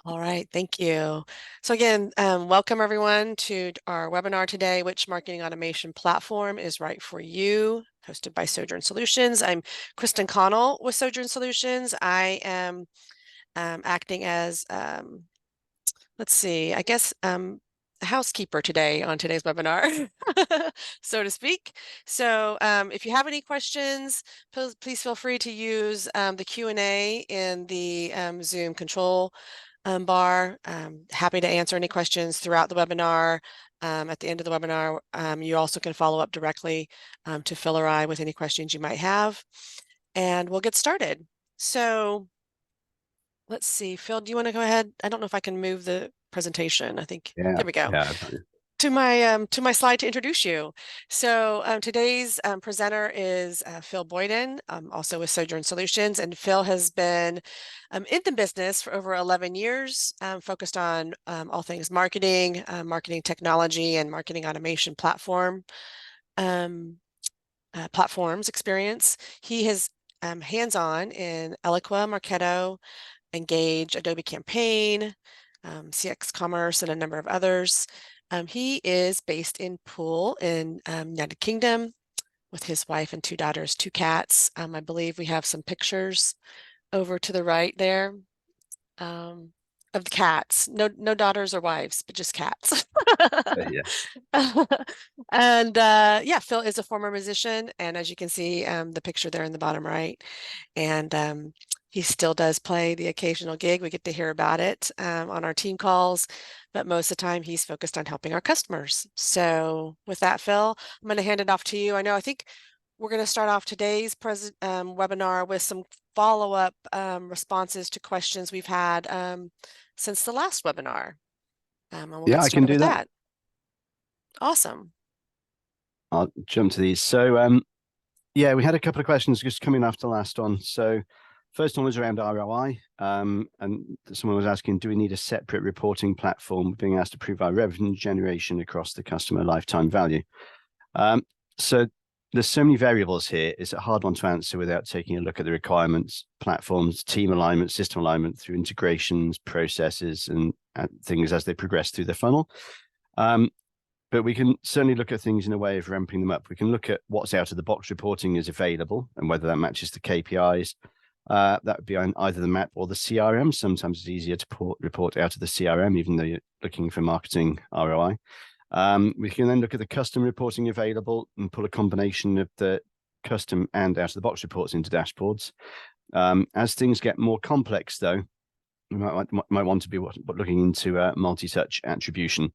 All right, thank you. So again, welcome everyone to our webinar today, which marketing automation platform is right for you, hosted by Sojourn Solutions. I'm Kristen Connell with Sojourn Solutions. I am acting as, let's see, I guess a housekeeper today on today's webinar, so to speak. So if you have any questions, please feel free to use the Q&A in the Zoom control bar. Happy to answer any questions throughout the webinar. At the end of the webinar, you also can follow up directly to Phil or I with any questions you might have, and we'll get started. So let's see, Phil, do you want to go ahead? I don't know if I can move the presentation. I think Yeah, there we go. yeah, I've got you. To my slide to introduce you. So today's presenter is Phil Boyden, also with Sojourn Solutions, and Phil has been in the business for over 11 years, focused on all things marketing, marketing technology, and marketing automation platforms experience. He has hands-on in Eloqua, Marketo, Engage, Adobe Campaign, CX Commerce, and a number of others. He is based in Poole in United Kingdom with his wife and two daughters, two cats. I believe we have some pictures over to the right there of the cats. No daughters or wives, but just cats. Yeah. And yeah, Phil is a former musician, and as you can see, the picture there in the bottom right, and he still does play the occasional gig. We get to hear about it on our team calls, but most of the time he's focused on helping our customers. So with that, Phil, I'm going to hand it off to you. I think we're going to start off today's webinar with some follow-up responses to questions we've had since the last webinar. And we'll Yeah, get I can started do with that. that. Awesome. I'll jump to these. So, yeah, we had a couple of questions just coming after the last one. So, first one was around ROI, and someone was asking, do we need a separate reporting platform? Being asked to prove our revenue generation across the customer lifetime value. So, there's so many variables here. It's a hard one to answer without taking a look at the requirements, platforms, team alignment, system alignment through integrations, processes, and things as they progress through the funnel. But we can certainly look at things in a way of ramping them up. We can look at what's out of the box reporting is available and whether that matches the KPIs. That would be on either the map or the CRM. Sometimes it's easier to report out of the CRM, even though you're looking for marketing ROI. We can then look at the custom reporting available and pull a combination of the custom and out of the box reports into dashboards. As things get more complex, though, we might want to be looking into multi-touch attribution.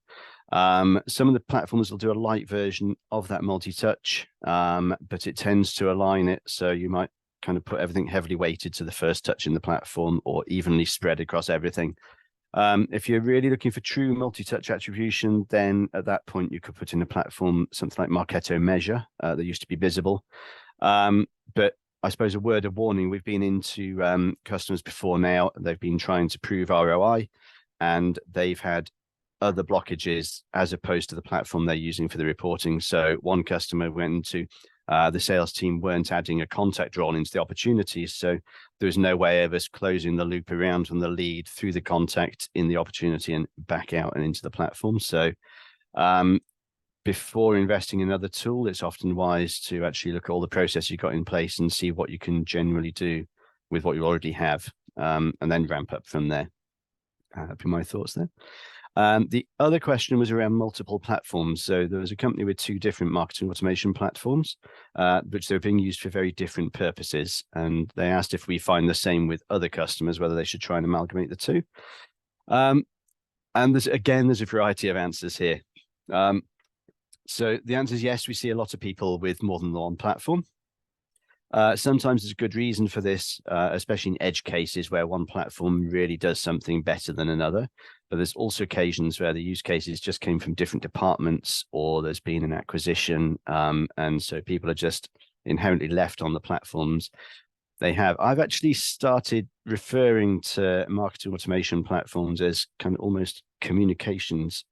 Some of the platforms will do a light version of that multi-touch, but it tends to align it so you might kind of put everything heavily weighted to the first touch in the platform or evenly spread across everything. If you're really looking for true multi-touch attribution, then at that point you could put in a platform, something like Marketo Measure, that used to be visible. But I suppose a word of warning, we've been into customers before now, they've been trying to prove ROI and they've had other blockages as opposed to the platform they're using for the reporting. So one customer went into the sales team weren't adding a contact role into the opportunities. So there was no way of us closing the loop around from the lead through the contact in the opportunity and back out and into the platform. So before investing in another tool, it's often wise to actually look at all the process you've got in place and see what you can generally do with what you already have, and then ramp up from there. That'd be my thoughts there. The other question was around multiple platforms. So there was a company with two different marketing automation platforms, which they were being used for very different purposes. And they asked if we find the same with other customers, whether they should try and amalgamate the two. And there's a variety of answers here. So the answer is yes, we see a lot of people with more than one platform. Sometimes there's a good reason for this, especially in edge cases where one platform really does something better than another. But there's also occasions where the use cases just came from different departments or there's been an acquisition. And so people are just inherently left on the platforms they have. I've actually started referring to marketing automation platforms as kind of almost communications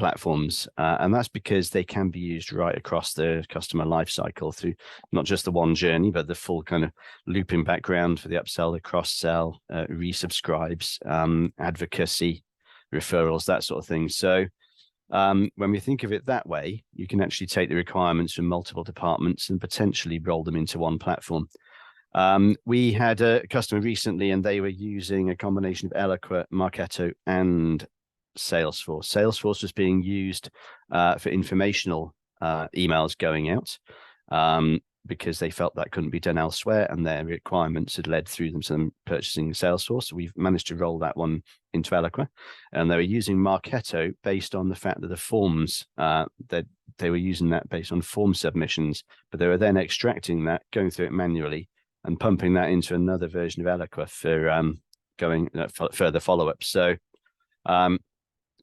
platforms, and that's because they can be used right across the customer life cycle through not just the one journey, but the full kind of looping background for the upsell, the cross-sell, resubscribes, advocacy, referrals, that sort of thing. So when we think of it that way, you can actually take the requirements from multiple departments and potentially roll them into one platform. We had a customer recently, and they were using a combination of Eloqua, Marketo, and Salesforce. Salesforce was being used for informational emails going out because they felt that couldn't be done elsewhere, and their requirements had led through them to them purchasing Salesforce. So we've managed to roll that one into Eloqua, and they were using Marketo based on the fact that the forms that they were using that based on form submissions, but they were then extracting that, going through it manually, and pumping that into another version of Eloqua for going further follow-up. So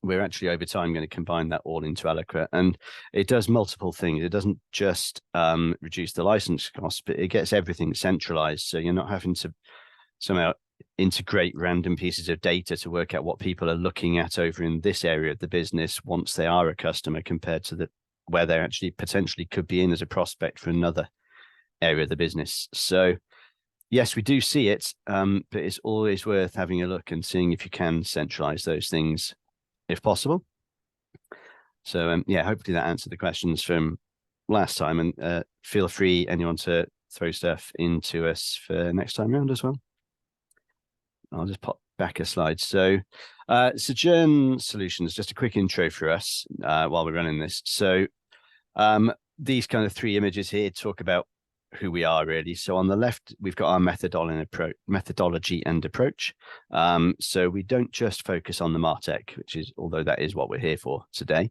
we're actually over time going to combine that all into Eloqua, and it does multiple things. It doesn't just reduce the license cost, but it gets everything centralized. So you're not having to somehow integrate random pieces of data to work out what people are looking at over in this area of the business once they are a customer, compared to where they actually potentially could be in as a prospect for another area of the business. So yes, we do see it, but it's always worth having a look and seeing if you can centralize those things if possible. So yeah, hopefully that answered the questions from last time, and feel free, anyone, to throw stuff into us for next time around as well. I'll just pop back a slide. So Sojourn Solutions, just a quick intro for us while we're running this. So these kind of three images here talk about who we are, really. So on the left, we've got our methodology and approach. So we don't just focus on the MarTech, which is, although that is what we're here for today.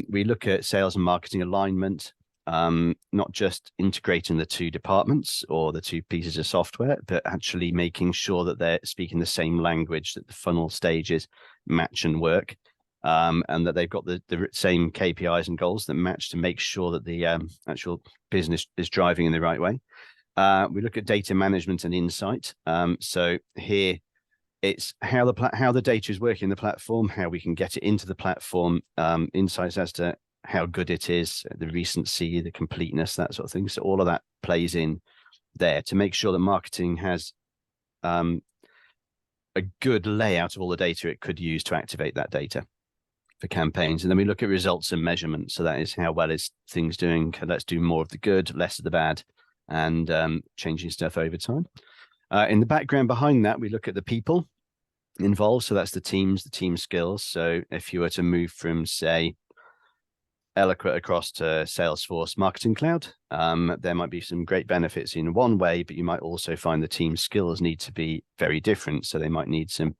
We look at sales and marketing alignment, not just integrating the two departments or the two pieces of software, but actually making sure that they're speaking the same language, that the funnel stages match and work. And that they've got the same KPIs and goals that match, to make sure that the actual business is driving in the right way. We look at data management and insight. So here it's how the data is working in the platform, how we can get it into the platform, insights as to how good it is, the recency, the completeness, that sort of thing. So all of that plays in there to make sure that marketing has a good layout of all the data it could use to activate that data for campaigns. And then we look at results and measurement. So that is, how well is things doing? Let's do more of the good, less of the bad, and changing stuff over time. In the background behind that, we look at the people involved. So that's the teams, the team skills. So if you were to move from, say, Eloqua across to Salesforce Marketing Cloud, there might be some great benefits in one way, but you might also find the team skills need to be very different. So they might need some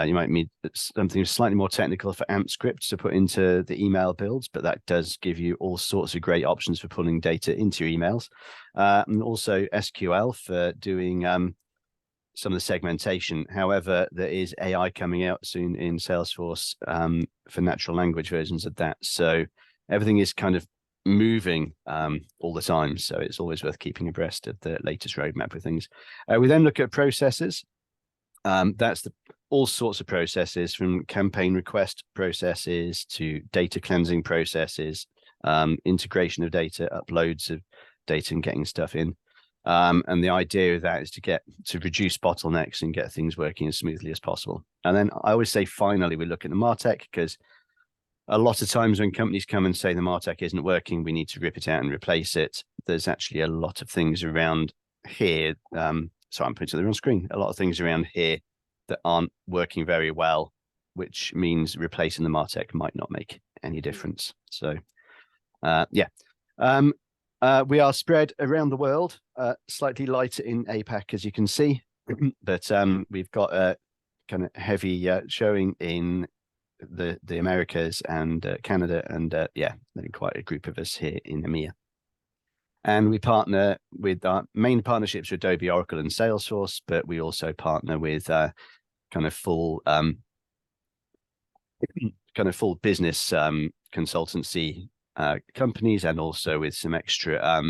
you might need something slightly more technical for AMP scripts to put into the email builds, but that does give you all sorts of great options for pulling data into your emails. And also SQL for doing some of the segmentation. However, there is AI coming out soon in Salesforce for natural language versions of that. So everything is kind of moving all the time. So it's always worth keeping abreast of the latest roadmap of things. We then look at processes. That's all sorts of processes, from campaign request processes to data cleansing processes, integration of data, uploads of data, and getting stuff in. And the idea of that is to reduce bottlenecks and get things working as smoothly as possible. And then I always say, finally, we look at the MarTech, because a lot of times when companies come and say the MarTech isn't working, we need to rip it out and replace it. There's actually a lot of things around here. So I'm putting it on screen. A lot of things around here that aren't working very well, which means replacing the MarTech might not make any difference. So, yeah, we are spread around the world, slightly lighter in APAC, as you can see, but we've got a kind of heavy showing in the Americas and Canada, and yeah, then quite a group of us here in EMEA. And we partner with our main partnerships with Adobe, Oracle, and Salesforce, but we also partner with kind of full business consultancy companies, and also with some extra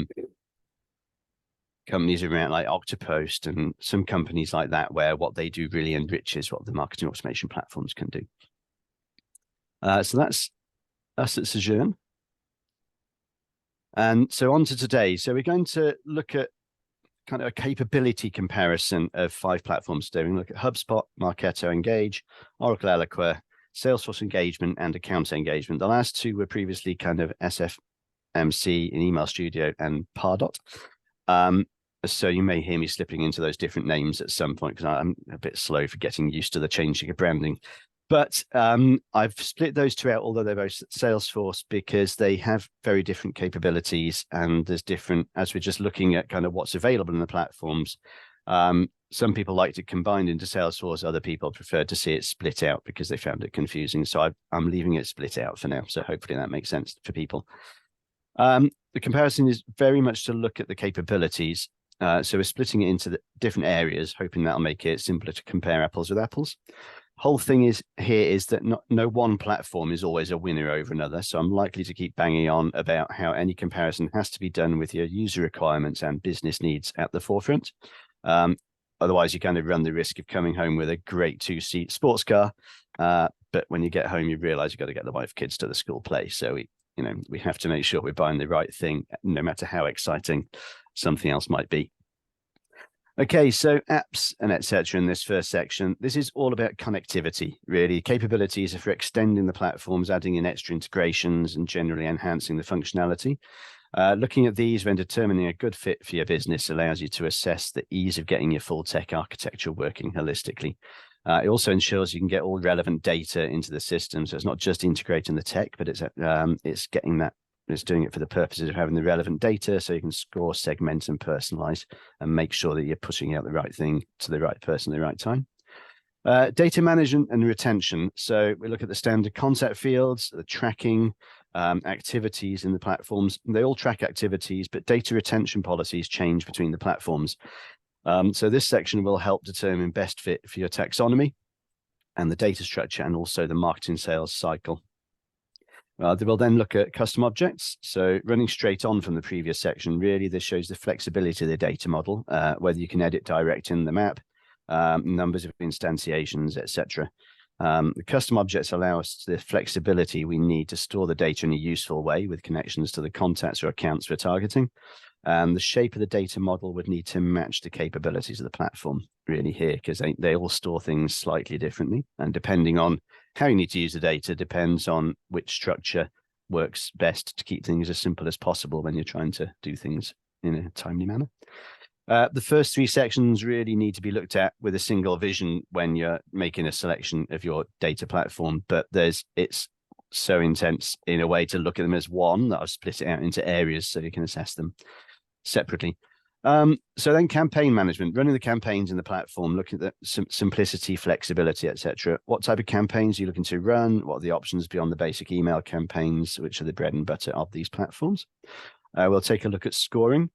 companies around like Octopost and some companies like that, where what they do really enriches what the marketing automation platforms can do. So that's us at Sojourn. And so on to today. So we're going to look at kind of a capability comparison of 5 platforms today. We can look at HubSpot, Marketo Engage, Oracle Eloqua, Salesforce Engagement, and Account Engagement. The last 2 were previously kind of SFMC in Email Studio and Pardot. So you may hear me slipping into those different names at some point because I'm a bit slow for getting used to the changing of branding. But I've split those 2 out, although they're both Salesforce, because they have very different capabilities and there's different, as we're just looking at kind of what's available in the platforms. Some people liked it combined into Salesforce. Other people preferred to see it split out because they found it confusing. So I'm leaving it split out for now. So hopefully that makes sense for people. The comparison is very much to look at the capabilities. So we're splitting it into the different areas, hoping that'll make it simpler to compare apples with apples. Whole thing is that no one platform is always a winner over another. So I'm likely to keep banging on about how any comparison has to be done with your user requirements and business needs at the forefront. Otherwise, you kind of run the risk of coming home with a great 2-seat sports car. But when you get home, you realize you've got to get the wife kids to the school play. So we have to make sure we're buying the right thing, no matter how exciting something else might be. Okay, so apps and etc. in this first section. This is all about connectivity, really. Capabilities are for extending the platforms, adding in extra integrations, and generally enhancing the functionality. Looking at these when determining a good fit for your business allows you to assess the ease of getting your full tech architecture working holistically. It also ensures you can get all relevant data into the system. So it's not just integrating the tech, but it's getting that. It's doing it for the purposes of having the relevant data so you can score, segment, and personalize and make sure that you're pushing out the right thing to the right person at the right time. Data management and retention. So we look at the standard contact fields, the tracking, activities in the platforms. They all track activities, but data retention policies change between the platforms. So this section will help determine best fit for your taxonomy and the data structure and also the marketing sales cycle. They will then look at custom objects. So running straight on from the previous section, really this shows the flexibility of the data model, whether you can edit direct in the map, numbers of instantiations, etc. The custom objects allow us the flexibility we need to store the data in a useful way with connections to the contacts or accounts we're targeting. The shape of the data model would need to match the capabilities of the platform really here, because they all store things slightly differently. And depending on how you need to use the data depends on which structure works best to keep things as simple as possible when you're trying to do things in a timely manner. The first 3 sections really need to be looked at with a single vision when you're making a selection of your data platform, but it's so intense in a way to look at them as one that I've split it out into areas so you can assess them separately. So then campaign management, running the campaigns in the platform, looking at the simplicity, flexibility, etc. What type of campaigns are you looking to run? What are the options beyond the basic email campaigns, which are the bread and butter of these platforms? We'll take a look at scoring.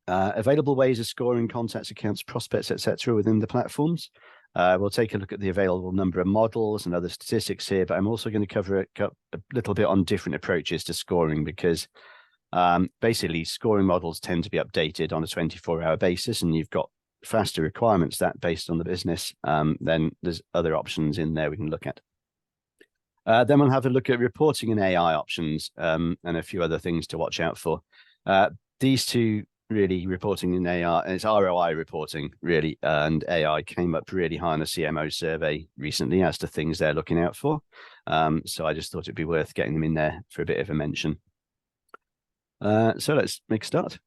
Available ways of scoring contacts, accounts, prospects, etc. within the platforms. We'll take a look at the available number of models and other statistics here, but I'm also going to cover a little bit on different approaches to scoring because basically scoring models tend to be updated on a 24-hour basis, and you've got faster requirements that based on the business, then there's other options in there we can look at. Then we'll have a look at reporting and AI options and a few other things to watch out for. These 2 really, reporting in AI, and it's ROI reporting really, and AI came up really high on a CMO survey recently as to things they're looking out for. So I just thought it'd be worth getting them in there for a bit of a mention. So let's make a start.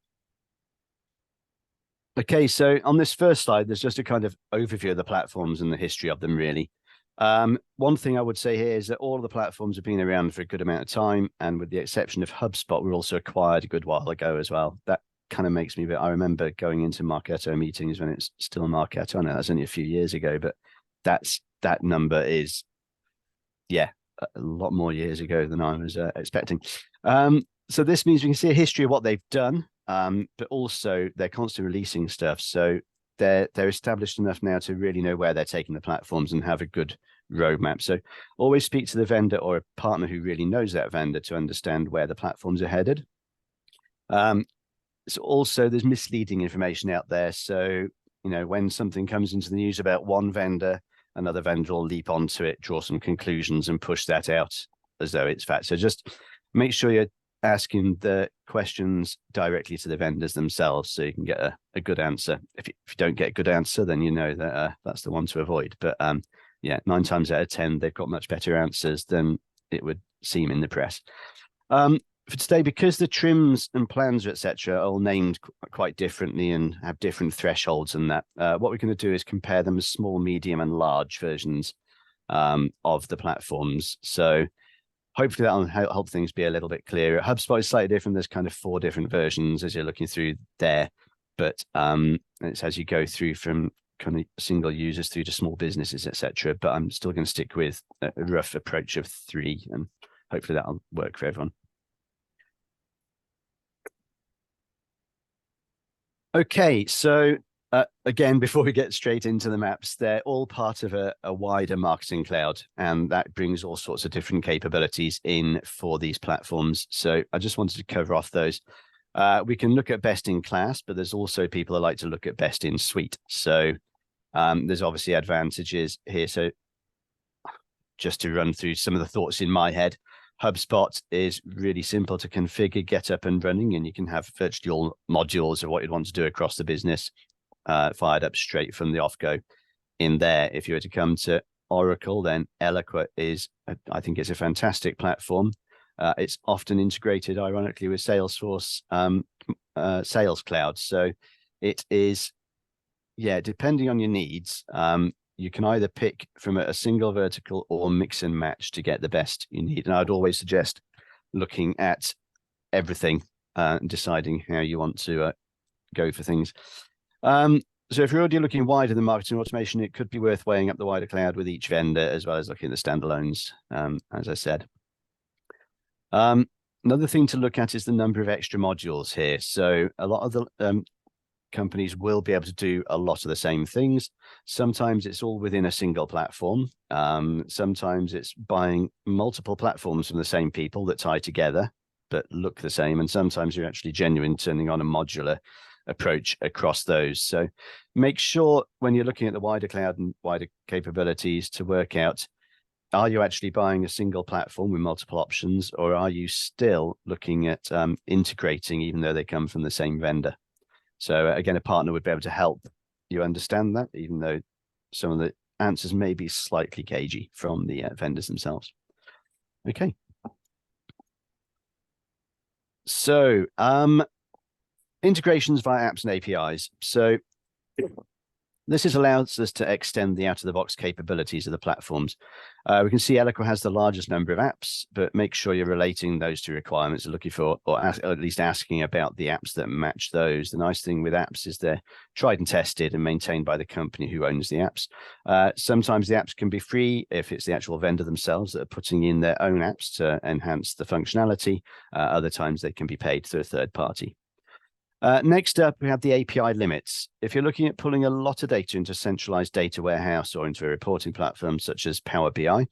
Okay, so on this first slide, there's just a kind of overview of the platforms and the history of them, really. One thing I would say here is that all of the platforms have been around for a good amount of time, and with the exception of HubSpot, were also acquired a good while ago as well. That kind of makes me a bit, I remember going into Marketo meetings when it's still Marketo. I know that's only a few years ago, but that number is, yeah, a lot more years ago than I was expecting. So this means we can see a history of what they've done, but also they're constantly releasing stuff. So they're established enough now to really know where they're taking the platforms and have a good roadmap. So always speak to the vendor or a partner who really knows that vendor to understand where the platforms are headed. So also there's misleading information out there. So, when something comes into the news about one vendor, another vendor will leap onto it, draw some conclusions and push that out as though it's fact. So just make sure you're asking the questions directly to the vendors themselves so you can get a good answer. If you don't get a good answer, then you know that that's the one to avoid. But yeah, 9 times out of 10, they've got much better answers than it would seem in the press. For today, because the trims and plans, etc., are all named quite differently and have different thresholds and that, what we're going to do is compare them as small, medium, and large versions of the platforms. So hopefully that'll help things be a little bit clearer. HubSpot is slightly different. There's kind of 4 different versions as you're looking through there, but it's as you go through from kind of single users through to small businesses, etc. But I'm still going to stick with a rough approach of 3, and hopefully that'll work for everyone. Okay, so again, before we get straight into the maps, they're all part of a wider marketing cloud, and that brings all sorts of different capabilities in for these platforms. So I just wanted to cover off those. We can look at best in class, but there's also people that like to look at best in suite. So there's obviously advantages here. So just to run through some of the thoughts in my head, HubSpot is really simple to configure, get up and running, and you can have virtually all modules of what you'd want to do across the business fired up straight from the off-go in there. If you were to come to Oracle, then Eloqua is, I think it's a fantastic platform. It's often integrated, ironically, with Salesforce Sales Cloud. So it is, yeah, depending on your needs, you can either pick from a single vertical or mix and match to get the best you need. And I'd always suggest looking at everything and deciding how you want to go for things. So if you're already looking wider than marketing automation, it could be worth weighing up the wider cloud with each vendor, as well as looking at the standalones, as I said. Another thing to look at is the number of extra modules here. So a lot of the companies will be able to do a lot of the same things. Sometimes it's all within a single platform. Sometimes it's buying multiple platforms from the same people that tie together but look the same. And sometimes you're actually genuine turning on a modular approach across those. So make sure when you're looking at the wider cloud and wider capabilities to work out, are you actually buying a single platform with multiple options, or are you still looking at integrating even though they come from the same vendor? So again, a partner would be able to help you understand that, even though some of the answers may be slightly cagey from the vendors themselves. Okay. So integrations via apps and APIs. So this allows us to extend the out-of-the-box capabilities of the platforms. We can see Eloqua has the largest number of apps, but make sure you're relating those to requirements you're looking for, or at least asking about the apps that match those. The nice thing with apps is they're tried and tested and maintained by the company who owns the apps. Sometimes the apps can be free if it's the actual vendor themselves that are putting in their own apps to enhance the functionality. Other times they can be paid through a third party. Next up, we have the API limits. If you're looking at pulling a lot of data into a centralized data warehouse or into a reporting platform such as Power BI,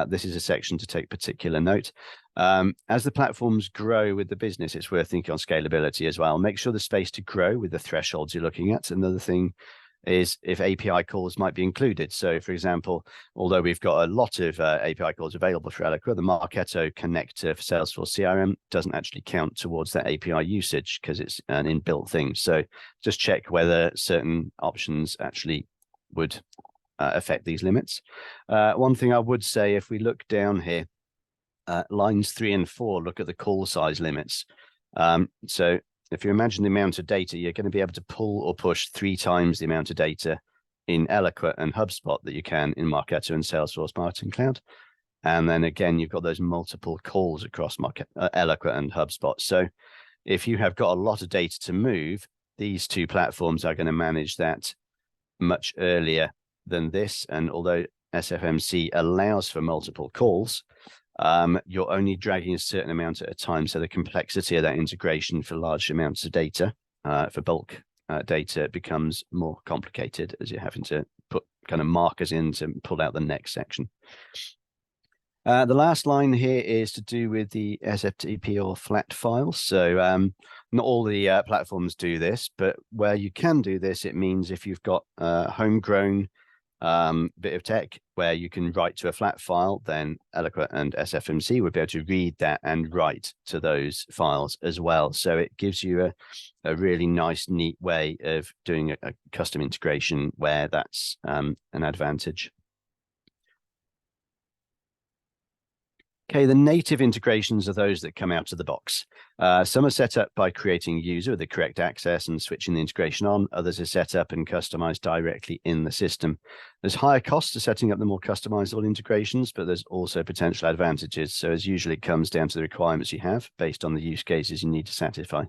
this is a section to take particular note. As the platforms grow with the business, it's worth thinking on scalability as well. Make sure the space to grow with the thresholds you're looking at. Another thing is if API calls might be included. So for example, although we've got a lot of API calls available for Eloqua, the Marketo connector for Salesforce CRM doesn't actually count towards that API usage because it's an inbuilt thing. So just check whether certain options actually would affect these limits. One thing I would say, if we look down here, lines 3 and 4, look at the call size limits. So if you imagine the amount of data, you're going to be able to pull or push 3 times the amount of data in Eloqua and HubSpot that you can in Marketo and Salesforce Marketing Cloud. And then again, you've got those multiple calls across Eloqua and HubSpot. So if you have got a lot of data to move, these 2 platforms are going to manage that much earlier than this. And although SFMC allows for multiple calls, you're only dragging a certain amount at a time. So the complexity of that integration for large amounts of data, for bulk data, becomes more complicated as you're having to put kind of markers in to pull out the next section. The last line here is to do with the SFTP or flat files. So not all the platforms do this, but where you can do this, it means if you've got homegrown bit of tech where you can write to a flat file, then Eloqua and SFMC would be able to read that and write to those files as well. So it gives you a really nice, neat way of doing a custom integration where that's an advantage. Okay, the native integrations are those that come out of the box. Some are set up by creating a user with the correct access and switching the integration on. Others are set up and customized directly in the system. There's higher costs to setting up the more customizable integrations, but there's also potential advantages. So as usually it comes down to the requirements you have based on the use cases you need to satisfy.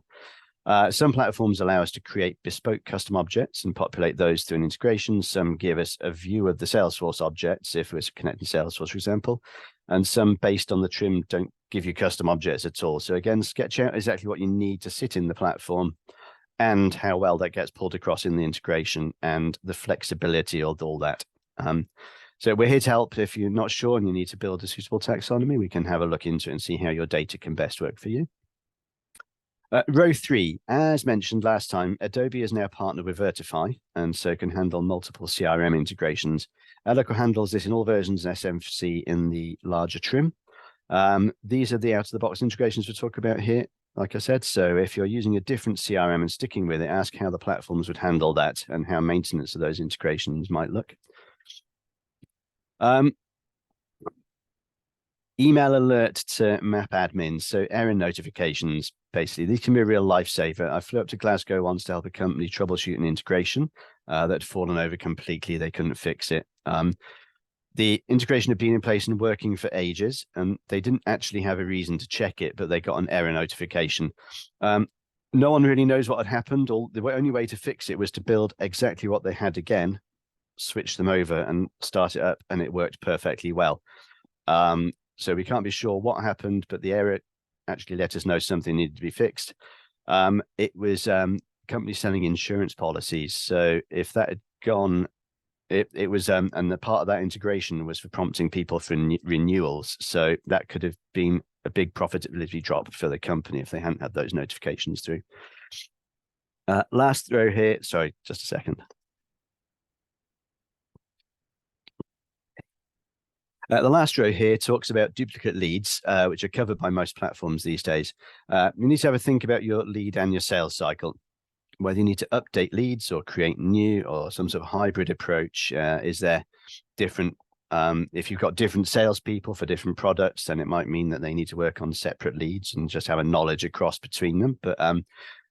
Some platforms allow us to create bespoke custom objects and populate those through an integration. Some give us a view of the Salesforce objects if we're connecting Salesforce, for example, and some based on the trim don't give you custom objects at all. So again, sketch out exactly what you need to sit in the platform and how well that gets pulled across in the integration and the flexibility of all that. So we're here to help. If you're not sure and you need to build a suitable taxonomy, we can have a look into it and see how your data can best work for you. Row 3, as mentioned last time, Adobe is now partnered with Vertify and so can handle multiple CRM integrations. Eloqua handles this in all versions and SMC in the larger trim. These are the out-of-the-box integrations we're talking about here, like I said. So if you're using a different CRM and sticking with it, ask how the platforms would handle that and how maintenance of those integrations might look. Email alert to map admins. So error notifications, basically, these can be a real lifesaver. I flew up to Glasgow once to help a company troubleshoot an integration that had fallen over completely. They couldn't fix it. The integration had been in place and working for ages, and they didn't actually have a reason to check it, but they got an error notification. No one really knows what had happened. The only way to fix it was to build exactly what they had again, switch them over and start it up, and it worked perfectly well. So we can't be sure what happened, but the error actually let us know something needed to be fixed. It was companies selling insurance policies. So if that had gone, it was, and the part of that integration was for prompting people for renewals. So that could have been a big profitability drop for the company if they hadn't had those notifications through. Last row here, sorry, just a second. The last row here talks about duplicate leads, which are covered by most platforms these days. You need to have a think about your lead and your sales cycle, whether you need to update leads or create new or some sort of hybrid approach. Is there different, if you've got different salespeople for different products, then it might mean that they need to work on separate leads and just have a knowledge across between them. But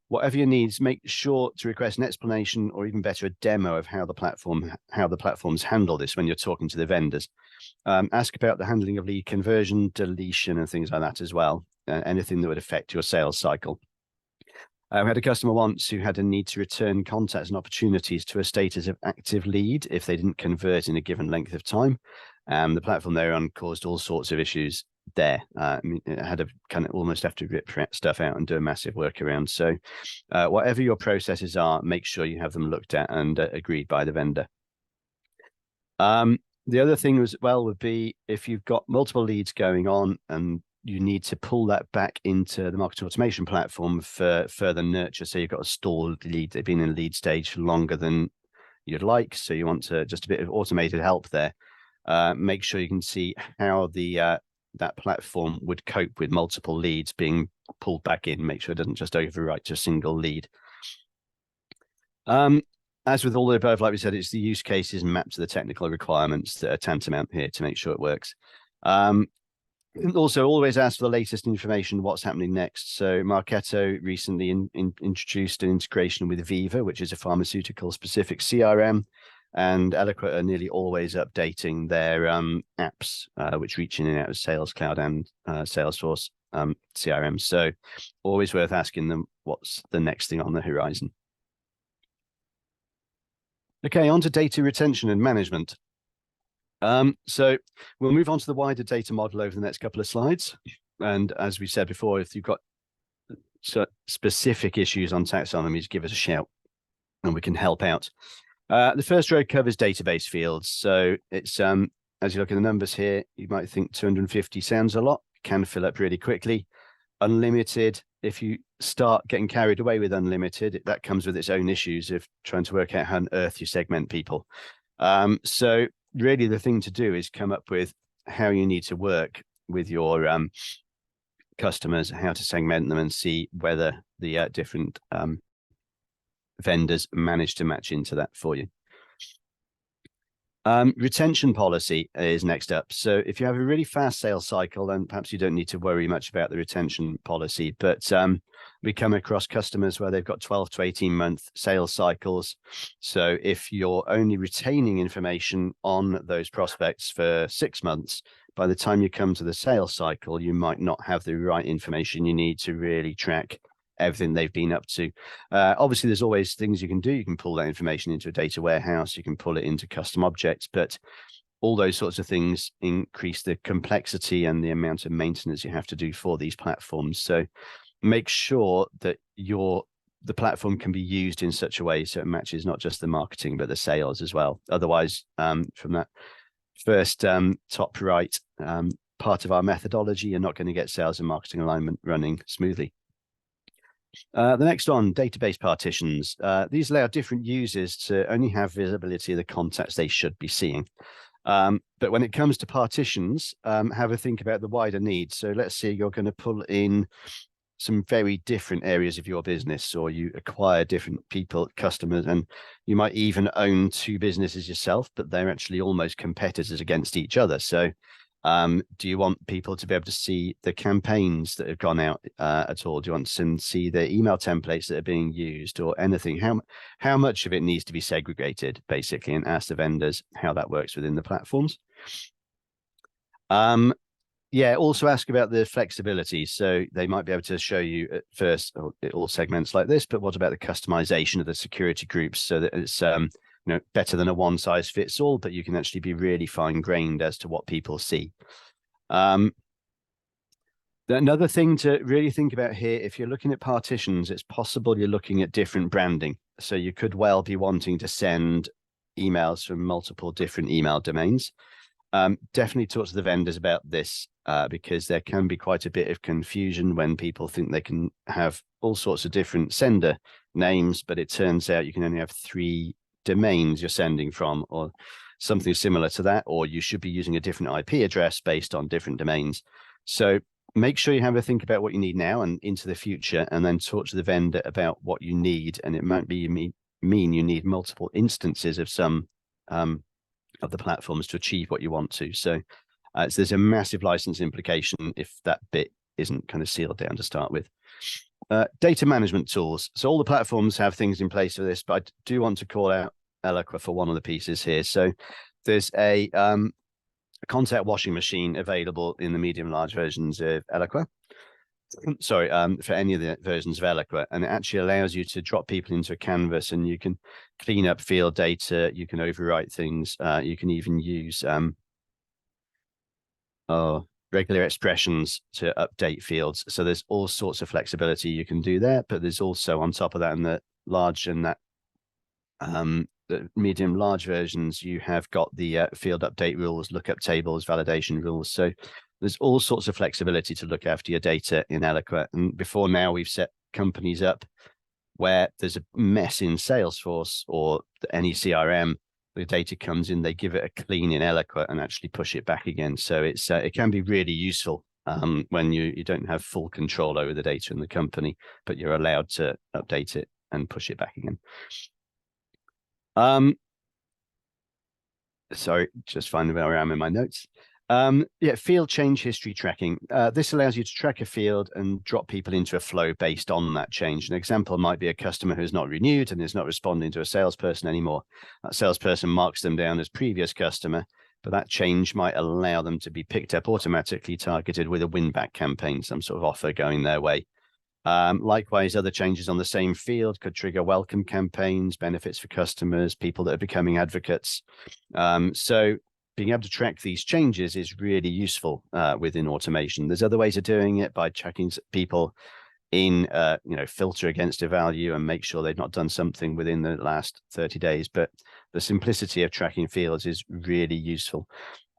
whatever your needs, make sure to request an explanation or even better, a demo of how the platforms handle this when you're talking to the vendors. Ask about the handling of lead conversion, deletion, and things like that as well. Anything that would affect your sales cycle. We had a customer once who had a need to return contacts and opportunities to a status of active lead if they didn't convert in a given length of time. The platform they were on caused all sorts of issues there. It had to kind of almost have to rip stuff out and do a massive workaround. So whatever your processes are, make sure you have them looked at and agreed by the vendor. The other thing as well would be if you've got multiple leads going on and you need to pull that back into the marketing automation platform for further nurture. So you've got a stalled lead, they've been in lead stage for longer than you'd like. So you want to just a bit of automated help there. Make sure you can see how that platform would cope with multiple leads being pulled back in. Make sure it doesn't just overwrite to a single lead. As with all the above, like we said, it's the use cases mapped to the technical requirements that are tantamount here to make sure it works. Also, always ask for the latest information, what's happening next. So Marketo recently introduced an integration with Viva, which is a pharmaceutical-specific CRM, and Eloqua are nearly always updating their apps, which reach in and out of Sales Cloud and Salesforce CRM. So always worth asking them what's the next thing on the horizon. Okay, on to data retention and management. So we'll move on to the wider data model over the next couple of slides. And as we said before, if you've got specific issues on taxonomies, give us a shout and we can help out. The first row covers database fields. So it's, as you look at the numbers here, you might think 250 sounds a lot, can fill up really quickly. Unlimited, if you start getting carried away with unlimited, that comes with its own issues of trying to work out how on earth you segment people. So really the thing to do is come up with how you need to work with your customers, how to segment them, and see whether the different vendors manage to match into that for you. Retention policy is next up. So if you have a really fast sales cycle, then perhaps you don't need to worry much about the retention policy. But we come across customers where they've got 12 to 18-month sales cycles. So if you're only retaining information on those prospects for 6 months, by the time you come to the sales cycle, you might not have the right information you need to really track everything they've been up to. Obviously, there's always things you can do. You can pull that information into a data warehouse. You can pull it into custom objects, but all those sorts of things increase the complexity and the amount of maintenance you have to do for these platforms. So make sure that the platform can be used in such a way so it matches not just the marketing, but the sales as well. Otherwise, from that first top right part of our methodology, you're not going to get sales and marketing alignment running smoothly. The next one, database partitions. These allow different users to only have visibility of the contacts they should be seeing. But when it comes to partitions, have a think about the wider needs. So let's say you're going to pull in some very different areas of your business, or you acquire different people, customers, and you might even own 2 businesses yourself, but they're actually almost competitors against each other. So do you want people to be able to see the campaigns that have gone out at all? Do you want to see the email templates that are being used, or anything? How much of it needs to be segregated, basically, and ask the vendors how that works within the platforms. Yeah, also ask about the flexibility. So they might be able to show you at first all segments like this, but what about the customization of the security groups so that it's better than a one size fits all, but you can actually be really fine grained as to what people see. Another thing to really think about here, if you're looking at partitions, it's possible you're looking at different branding. So you could well be wanting to send emails from multiple different email domains. Definitely talk to the vendors about this because there can be quite a bit of confusion when people think they can have all sorts of different sender names, but it turns out you can only have 3 domains you're sending from, or something similar to that, or you should be using a different IP address based on different domains. So make sure you have a think about what you need now and into the future, and then talk to the vendor about what you need. And it might be mean you need multiple instances of some of the platforms to achieve what you want to. So there's a massive license implication if that bit isn't kind of sealed down to start with. Data management tools. So all the platforms have things in place for this, but I do want to call out Eloqua for one of the pieces here. So there's a contact washing machine available in the medium large versions of Eloqua. Sorry, for any of the versions of Eloqua, and it actually allows you to drop people into a canvas, and you can clean up field data, you can overwrite things, you can even use regular expressions to update fields. So there's all sorts of flexibility you can do there, but there's also on top of that, in the large and that the medium large versions, you have got the field update rules, lookup tables, validation rules. So there's all sorts of flexibility to look after your data in Eloqua. And before now, we've set companies up where there's a mess in Salesforce or any CRM. The data comes in, they give it a clean in Eloqua and actually push it back again. So it's it can be really useful when you don't have full control over the data in the company, but you're allowed to update it and push it back again. Sorry, just finding where I am in my notes. Yeah, field change history tracking. This allows you to track a field and drop people into a flow based on that change. An example might be a customer who's not renewed and is not responding to a salesperson anymore. That salesperson marks them down as previous customer, but that change might allow them to be picked up automatically, targeted with a win-back campaign, some sort of offer going their way. Likewise, other changes on the same field could trigger welcome campaigns, benefits for customers, people that are becoming advocates. So being able to track these changes is really useful within automation. There's other ways of doing it by checking people in, filter against a value and make sure they've not done something within the last 30 days. But the simplicity of tracking fields is really useful.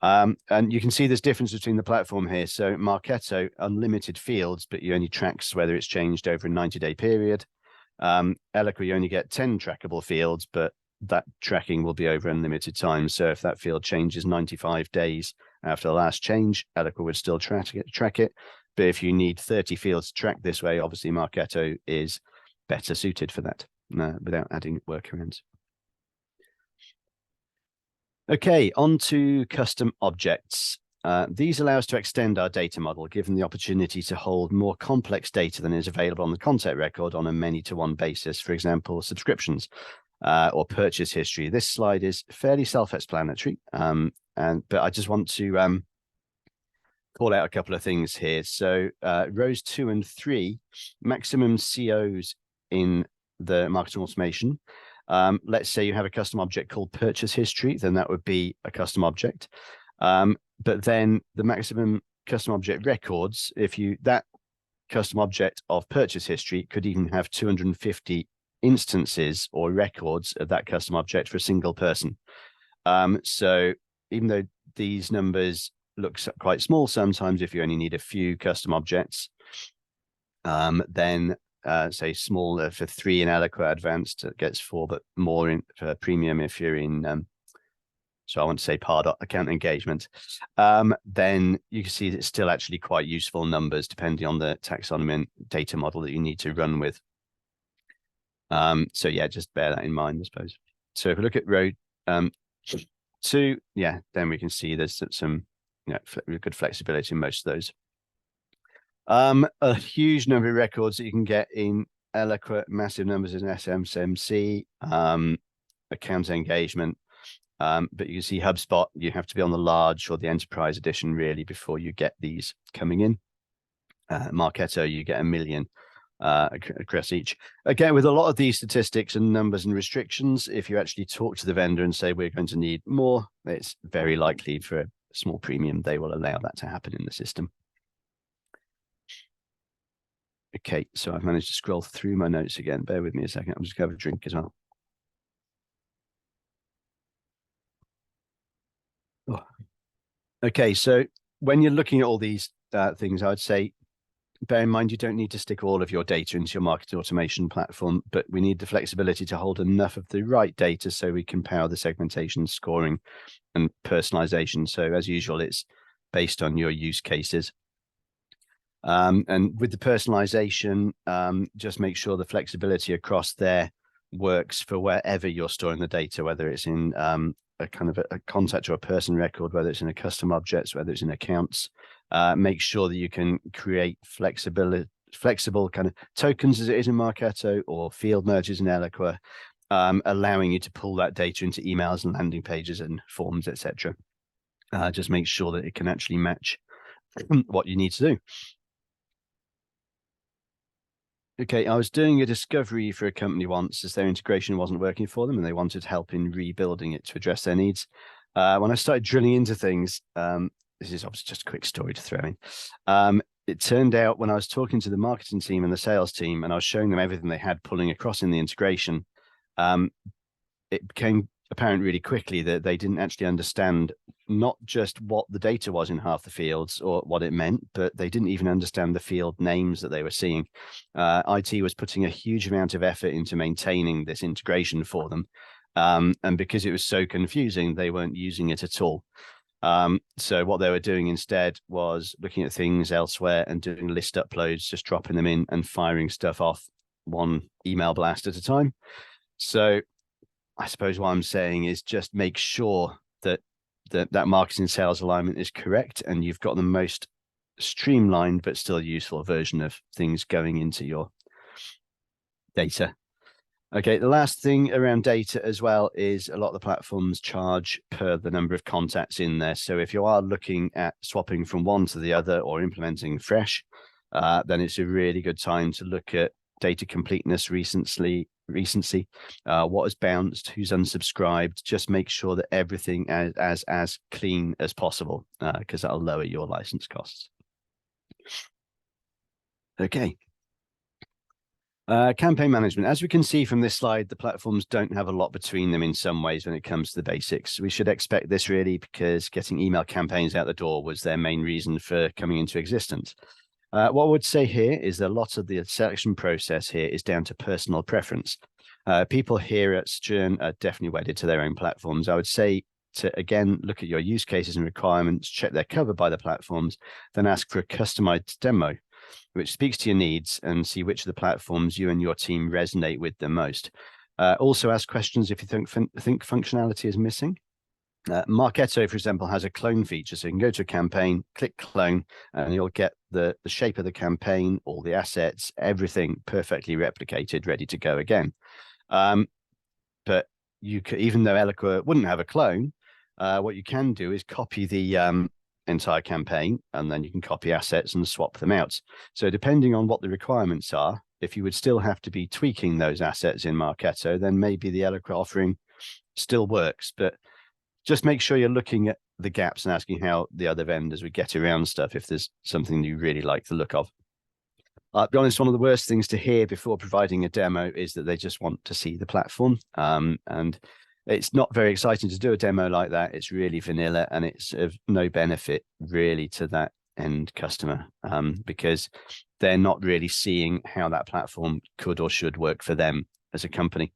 And you can see this difference between the platform here. So Marketo, unlimited fields, but you only tracks whether it's changed over a 90-day period. Eloqua, you only get 10 trackable fields, but that tracking will be over unlimited time. So if that field changes 95 days after the last change, Eloqua would still track it. But if you need 30 fields to track this way, obviously Marketo is better suited for that without adding workarounds. Okay, on to custom objects. These allow us to extend our data model, given the opportunity to hold more complex data than is available on the contact record on a many-to-one basis, for example, subscriptions or purchase history. This slide is fairly self-explanatory, but I just want to call out a couple of things here. So rows 2 and 3, maximum COs in the marketing automation. Let's say you have a custom object called purchase history, then that would be a custom object. But then the maximum custom object records, that custom object of purchase history could even have 250 instances or records of that custom object for a single person. So even though these numbers look quite small sometimes, if you only need a few custom objects, then say smaller for 3 in Eloqua Advanced, it gets 4, but more in for premium if you're in so I want to say Pardot account engagement, then you can see that it's still actually quite useful numbers depending on the taxonomy and data model that you need to run with. So yeah, just bear that in mind, I suppose. So if we look at row 2, yeah, then we can see there's some good flexibility in most of those. A huge number of records that you can get in Eloqua, massive numbers in SMC, account engagement. But you can see HubSpot, you have to be on the large or the enterprise edition really before you get these coming in. Marketo, you get 1 million across each. Again, with a lot of these statistics and numbers and restrictions, if you actually talk to the vendor and say we're going to need more, it's very likely for a small premium, they will allow that to happen in the system. Okay, so I've managed to scroll through my notes again. Bear with me a second. I'm just going to have a drink as well. Oh. Okay, so when you're looking at all these things, I would say, bear in mind, you don't need to stick all of your data into your marketing automation platform, but we need the flexibility to hold enough of the right data so we can power the segmentation, scoring, and personalization. So as usual, it's based on your use cases. And with the personalization, just make sure the flexibility across there works for wherever you're storing the data, whether it's in a kind of a contact or a person record, whether it's in a custom objects, whether it's in accounts. Make sure that you can create flexible kind of tokens as it is in Marketo or field merges in Eloqua, allowing you to pull that data into emails and landing pages and forms, etc. Just make sure that it can actually match what you need to do. Okay, I was doing a discovery for a company once as their integration wasn't working for them and they wanted help in rebuilding it to address their needs. When I started drilling into things, this is obviously just a quick story to throw in. It turned out when I was talking to the marketing team and the sales team and I was showing them everything they had pulling across in the integration, it became apparent really quickly that they didn't actually understand not just what the data was in half the fields or what it meant, but they didn't even understand the field names that they were seeing. IT was putting a huge amount of effort into maintaining this integration for them. And because it was so confusing, they weren't using it at all. So what they were doing instead was looking at things elsewhere and doing list uploads, just dropping them in and firing stuff off one email blast at a time. So I suppose what I'm saying is just make sure that that marketing sales alignment is correct and you've got the most streamlined but still useful version of things going into your data. Okay, the last thing around data as well is a lot of the platforms charge per the number of contacts in there. So if you are looking at swapping from one to the other or implementing fresh, then it's a really good time to look at data completeness, recency, what has bounced, who's unsubscribed. Just make sure that everything as clean as possible, because that'll lower your license costs. Okay. Campaign management. As we can see from this slide, the platforms don't have a lot between them in some ways when it comes to the basics. We should expect this really because getting email campaigns out the door was their main reason for coming into existence. What I would say here is that a lot of the selection process here is down to personal preference. People here at Sojourn are definitely wedded to their own platforms. I would say to, again, look at your use cases and requirements, check they're covered by the platforms, then ask for a customized demo, which speaks to your needs, and see which of the platforms you and your team resonate with the most. Also ask questions if you think functionality is missing. Marketo, for example, has a clone feature. So you can go to a campaign, click clone, and you'll get the shape of the campaign, all the assets, everything perfectly replicated, ready to go again. But you could, even though Eloqua wouldn't have a clone, what you can do is copy the entire campaign, and then you can copy assets and swap them out. So depending on what the requirements are, if you would still have to be tweaking those assets in Marketo, then maybe the Eloqua offering still works. But just make sure you're looking at the gaps and asking how the other vendors would get around stuff if there's something you really like the look of. I'll be honest, one of the worst things to hear before providing a demo is that they just want to see the platform. And it's not very exciting to do a demo like that. It's really vanilla, and it's of no benefit really to that end customer, because they're not really seeing how that platform could or should work for them as a company.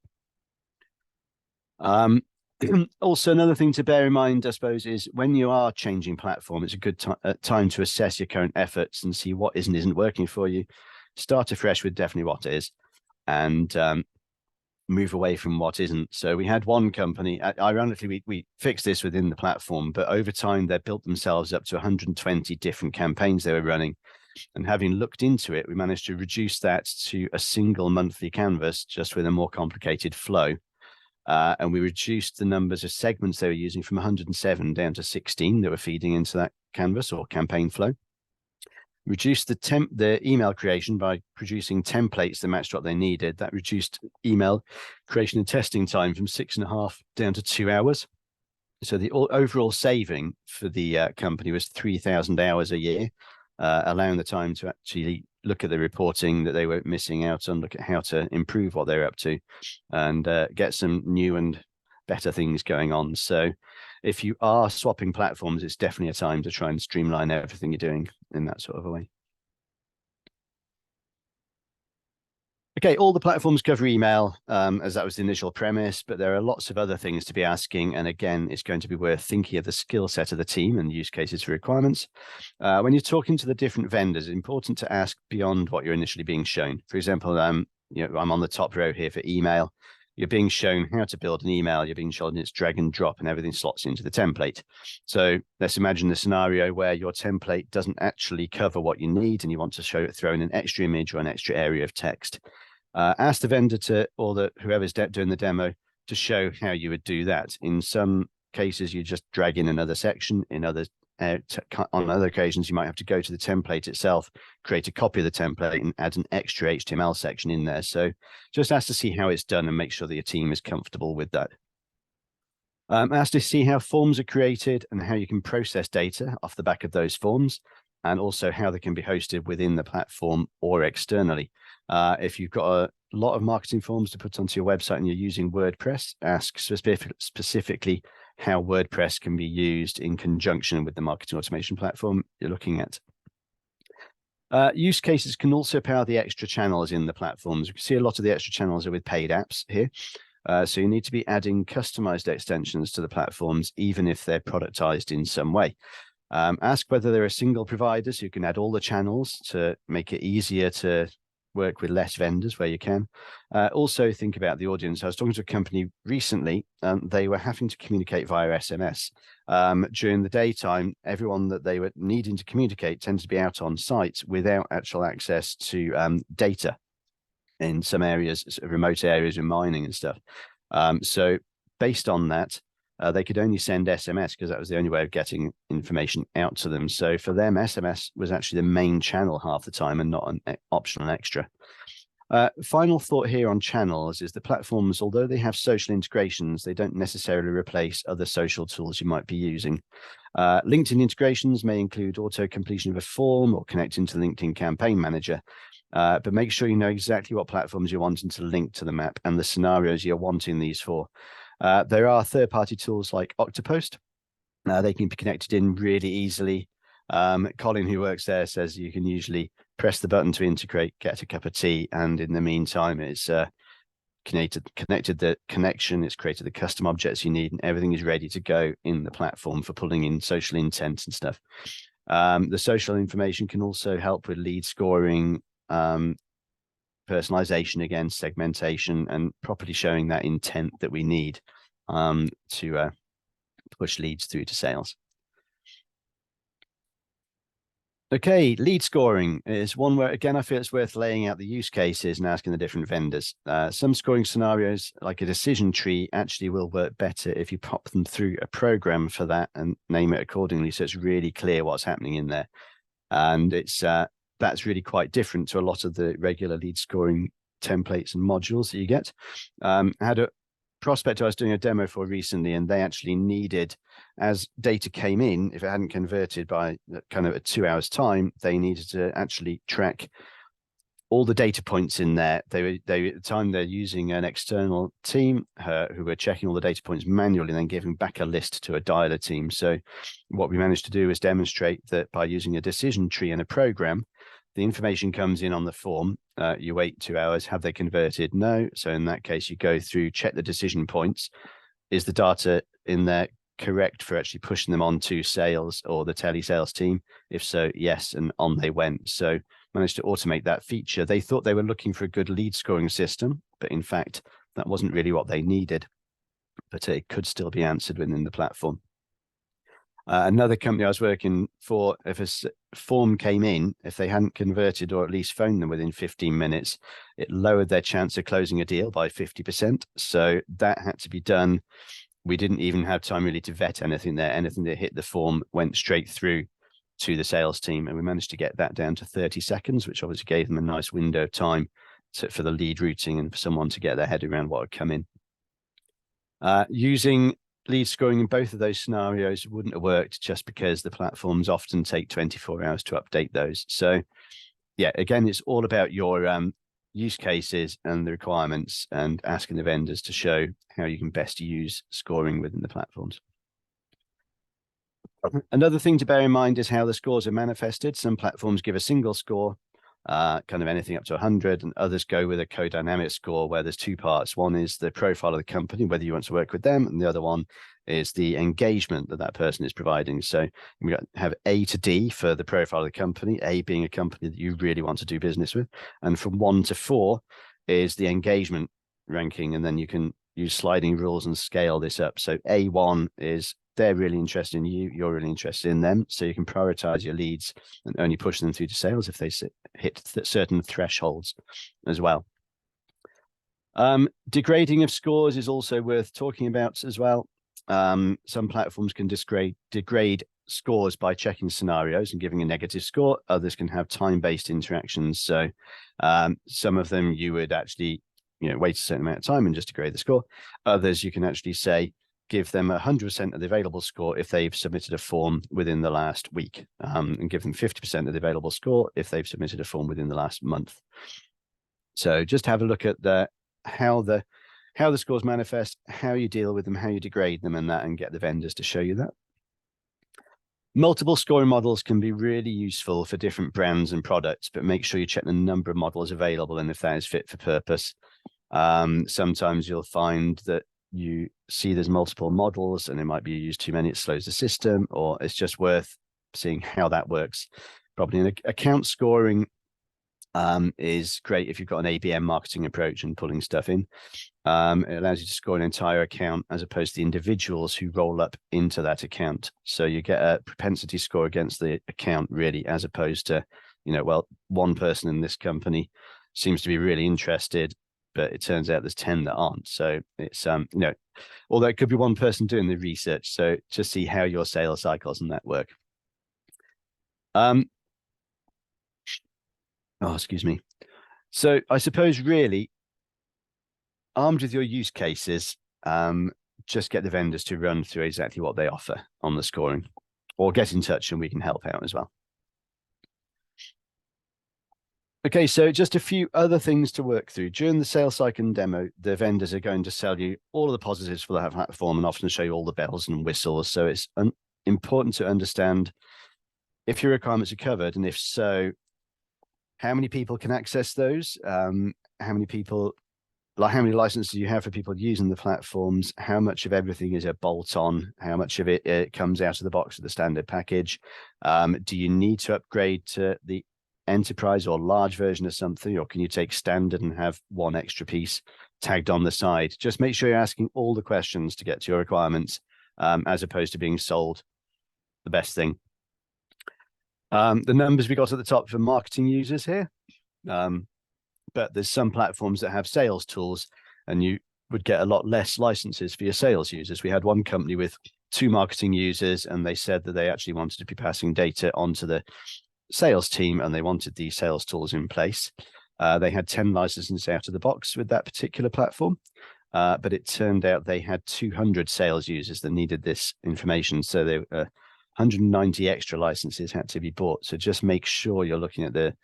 Also, another thing to bear in mind, I suppose, is when you are changing platform, it's a good time to assess your current efforts and see what isn't working for you. Start afresh with definitely what is, and move away from what isn't. So we had one company, ironically, we fixed this within the platform, but over time they built themselves up to 120 different campaigns they were running. And having looked into it, we managed to reduce that to a single monthly canvas, just with a more complicated flow. And we reduced the numbers of segments they were using from 107 down to 16 that were feeding into that canvas or campaign flow. Reduced the email creation by producing templates that matched what they needed. That reduced email creation and testing time from 6.5 down to 2 hours. So the overall saving for the company was 3,000 hours a year, allowing the time to actually look at the reporting that they were missing out on, look at how to improve what they're up to, and get some new and better things going on. So if you are swapping platforms, it's definitely a time to try and streamline everything you're doing in that sort of a way. Okay, all the platforms cover email, as that was the initial premise, but there are lots of other things to be asking. And again, it's going to be worth thinking of the skill set of the team and use cases for requirements. When you're talking to the different vendors, it's important to ask beyond what you're initially being shown. For example, I'm on the top row here for email. You're being shown how to build an email. You're being shown it's drag and drop and everything slots into the template. So let's imagine the scenario where your template doesn't actually cover what you need and you want to throw in an extra image or an extra area of text. Ask the vendor or whoever's doing the demo to show how you would do that. In some cases, you just drag in another section. In others, on other occasions, you might have to go to the template itself, create a copy of the template, and add an extra HTML section in there. So just ask to see how it's done and make sure that your team is comfortable with that. Ask to see how forms are created and how you can process data off the back of those forms, and also how they can be hosted within the platform or externally. If you've got a lot of marketing forms to put onto your website and you're using WordPress, ask specifically how WordPress can be used in conjunction with the marketing automation platform you're looking at. Use cases can also power the extra channels in the platforms. You can see a lot of the extra channels are with paid apps here. So you need to be adding customized extensions to the platforms, even if they're productized in some way. Ask whether there are single providers who can add all the channels to make it easier to work with less vendors where you can. Also think about the audience. I was talking to a company recently, they were having to communicate via SMS. During the daytime, everyone that they were needing to communicate tends to be out on site without actual access to data in some areas, remote areas in mining and stuff. So based on that, they could only send SMS because that was the only way of getting information out to them. So for them, SMS was actually the main channel half the time and not an optional extra. Final thought here on channels is the platforms, although they have social integrations, they don't necessarily replace other social tools you might be using. LinkedIn integrations may include auto-completion of a form or connecting to LinkedIn Campaign Manager, but make sure you know exactly what platforms you're wanting to link to the map and the scenarios you're wanting these for. There are third-party tools like Octopost. They can be connected in really easily. Colin, who works there, says you can usually press the button to integrate, get a cup of tea, and in the meantime, it's connected the connection, it's created the custom objects you need, and everything is ready to go in the platform for pulling in social intent and stuff. The social information can also help with lead scoring, personalization again, segmentation, and properly showing that intent that we need to push leads through to sales. Okay, lead scoring is one where, again, I feel it's worth laying out the use cases and asking the different vendors. Some scoring scenarios, like a decision tree, actually will work better if you pop them through a program for that and name it accordingly, so it's really clear what's happening in there. And it's that's really quite different to a lot of the regular lead scoring templates and modules that you get. I had a prospect I was doing a demo for recently, and they actually needed, as data came in, if it hadn't converted by kind of a 2 hours time, they needed to actually track all the data points in there. They at the time they're using an external team who were checking all the data points manually and then giving back a list to a dialer team. So what we managed to do is demonstrate that by using a decision tree and a program, the information comes in on the form. You wait 2 hours. Have they converted? No. So in that case, you go through, check the decision points. Is the data in there correct for actually pushing them on to sales or the telesales team? If so, yes, and on they went. So managed to automate that feature. They thought they were looking for a good lead scoring system, but in fact, that wasn't really what they needed, but it could still be answered within the platform. Another company I was working for, if a form came in, if they hadn't converted or at least phoned them within 15 minutes, it lowered their chance of closing a deal by 50%. So that had to be done. We didn't even have time really to vet anything there. Anything that hit the form went straight through to the sales team, and we managed to get that down to 30 seconds, which obviously gave them a nice window of time for the lead routing and for someone to get their head around what would come in. Using lead scoring in both of those scenarios wouldn't have worked, just because the platforms often take 24 hours to update those. So yeah, again, it's all about your use cases and the requirements, and asking the vendors to show how you can best use scoring within the platforms. Another thing to bear in mind is how the scores are manifested. Some platforms give a single score, kind of anything up to 100, and others go with a co-dynamic score where there's two parts. One is the profile of the company, whether you want to work with them, and the other one is the engagement that that person is providing. So we have A to D for the profile of the company, A being a company that you really want to do business with, and from 1 to 4 is the engagement ranking, and then you can use sliding rules and scale this up. So A1 is they're really interested in you, you're really interested in them, so you can prioritize your leads and only push them through to sales if they hit certain thresholds as well. Degrading of scores is also worth talking about as well. Some platforms can degrade scores by checking scenarios and giving a negative score. Others can have time-based interactions. So some of them you would actually wait a certain amount of time and just degrade the score. Others you can actually say, give them 100% of the available score if they've submitted a form within the last week, and give them 50% of the available score if they've submitted a form within the last month. So just have a look at how the scores manifest, how you deal with them, how you degrade them, and get the vendors to show you that. Multiple scoring models can be really useful for different brands and products, but make sure you check the number of models available and if that is fit for purpose. Sometimes you'll find that you see there's multiple models and it might be used too many, it slows the system, or it's just worth seeing how that works. Probably an account scoring is great if you've got an ABM marketing approach and pulling stuff in. It allows you to score an entire account as opposed to the individuals who roll up into that account. So you get a propensity score against the account, really, as opposed to, well, one person in this company seems to be really interested, but it turns out there's 10 that aren't. So it's, although it could be one person doing the research. So just see how your sales cycles and that work. Excuse me. So I suppose really, armed with your use cases, just get the vendors to run through exactly what they offer on the scoring, or get in touch and we can help out as well. Okay, so just a few other things to work through. During the sales cycle and demo, the vendors are going to sell you all of the positives for that platform and often show you all the bells and whistles. So it's important to understand if your requirements are covered, and if so, how many people can access those, how many people, like how many licenses you have for people using the platforms, how much of everything is a bolt-on, how much of it comes out of the box with the standard package. Do you need to upgrade to the enterprise or large version of something, or can you take standard and have one extra piece tagged on the side? Just make sure you're asking all the questions to get to your requirements, as opposed to being sold the best thing. The numbers we got at the top for marketing users here. But there's some platforms that have sales tools, and you would get a lot less licenses for your sales users. We had one company with 2 marketing users, and they said that they actually wanted to be passing data onto the sales team, and they wanted these sales tools in place. They had 10 licenses out of the box with that particular platform, but it turned out they had 200 sales users that needed this information. So they 190 extra licenses had to be bought. So just make sure you're looking at the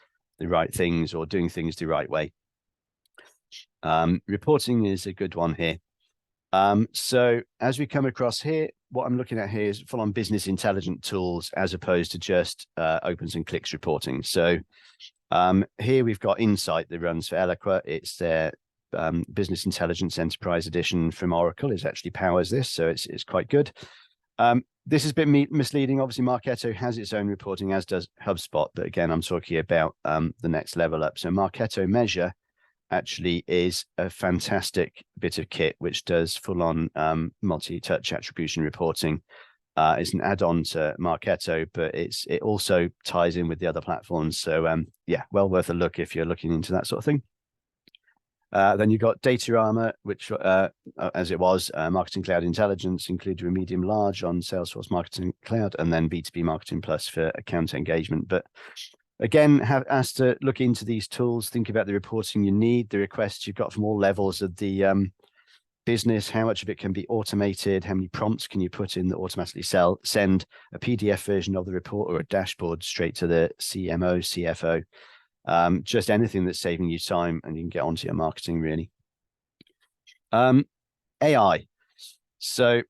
right things or doing things the right way. Reporting is a good one here. So as we come across here, what I'm looking at here is full-on business intelligent tools as opposed to just opens and clicks reporting. So here we've got Insight that runs for Eloqua. It's their Business Intelligence Enterprise Edition from Oracle. It actually powers this, so it's quite good. This has been misleading. Obviously, Marketo has its own reporting, as does HubSpot. But again, I'm talking about the next level up. So Marketo Measure actually is a fantastic bit of kit, which does full-on multi-touch attribution reporting. It's an add-on to Marketo, but it also ties in with the other platforms. So yeah, well worth a look if you're looking into that sort of thing. Then you've got Data Armor, which, as it was, Marketing Cloud Intelligence, included a medium large on Salesforce Marketing Cloud, and then B2B Marketing Plus for account engagement. But again, have asked to look into these tools, think about the reporting you need, the requests you've got from all levels of the business, how much of it can be automated, how many prompts can you put in that automatically send a PDF version of the report or a dashboard straight to the CMO, CFO. Just anything that's saving you time and you can get onto your marketing, really. AI. So